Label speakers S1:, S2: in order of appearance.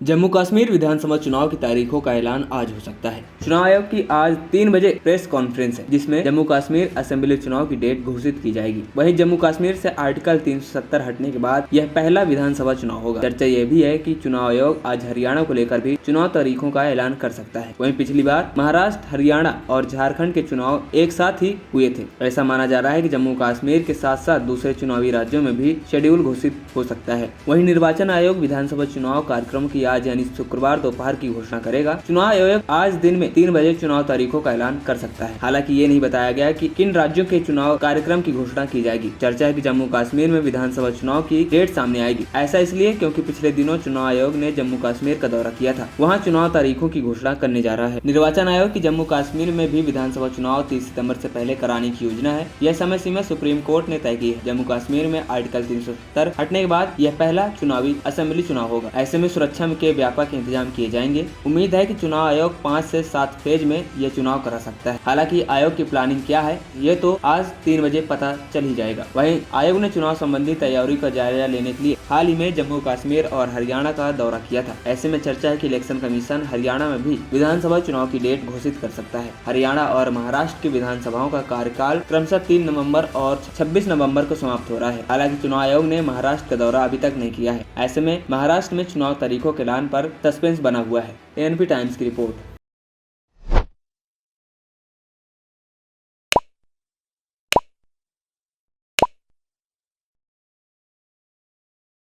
S1: जम्मू कश्मीर विधानसभा चुनाव की तारीखों का ऐलान आज हो सकता है। चुनाव आयोग की आज 3 बजे प्रेस कॉन्फ्रेंस है, जिसमें जम्मू कश्मीर असेंबली चुनाव की डेट घोषित की जाएगी। वहीं जम्मू कश्मीर से आर्टिकल 370 हटने के बाद यह पहला विधानसभा चुनाव होगा। चर्चा यह भी है कि चुनाव आयोग आज हरियाणा को लेकर भी चुनाव तारीखों का ऐलान कर सकता है। वहीं पिछली बार महाराष्ट्र, हरियाणा और झारखंड के चुनाव एक साथ ही हुए थे। ऐसा माना जा रहा है कि जम्मू कश्मीर के साथ साथ दूसरे चुनावी राज्यों में भी शेड्यूल घोषित हो सकता है। वहीं निर्वाचन आयोग विधानसभा चुनाव कार्यक्रम की आज यानी शुक्रवार दोपहर की घोषणा करेगा। चुनाव आयोग आज दिन में 3 बजे चुनाव तारीखों का ऐलान कर सकता है। हालांकि ये नहीं बताया गया कि किन राज्यों के चुनाव कार्यक्रम की घोषणा की जाएगी। चर्चा है कि जम्मू कश्मीर में विधानसभा चुनाव की डेट सामने आएगी। ऐसा इसलिए क्योंकि पिछले दिनों चुनाव आयोग ने जम्मू कश्मीर का दौरा किया था। वहाँ चुनाव तारीखों की घोषणा करने जा रहा है। निर्वाचन आयोग की जम्मू कश्मीर में भी विधानसभा चुनाव 30 सितंबर से पहले कराने की योजना है। यह समय सीमा सुप्रीम कोर्ट ने तय की है। जम्मू कश्मीर में आर्टिकल 370 हटने के बाद यह पहला चुनावी असेंबली चुनाव होगा। ऐसे में सुरक्षा के व्यापक इंतजाम किए जाएंगे। उम्मीद है कि चुनाव आयोग 5 से 7 फेज में यह चुनाव करा सकता है। हालांकि आयोग की प्लानिंग क्या है ये तो आज 3 बजे पता चल ही जाएगा। वहीं आयोग ने चुनाव संबंधी तैयारी का जायजा लेने के लिए हाल ही में जम्मू कश्मीर और हरियाणा का दौरा किया था। ऐसे में चर्चा है कि इलेक्शन कमीशन हरियाणा में भी विधानसभा चुनाव की डेट घोषित कर सकता है। हरियाणा और महाराष्ट्र की विधानसभाओं का कार्यकाल क्रमशः 3 नवंबर और 26 नवंबर को समाप्त हो रहा है। हालांकि चुनाव आयोग ने महाराष्ट्र का दौरा अभी तक नहीं किया है। ऐसे में महाराष्ट्र में चुनाव तारीखों के ऐलान पर सस्पेंस बना हुआ है। एएनपी टाइम्स की रिपोर्ट।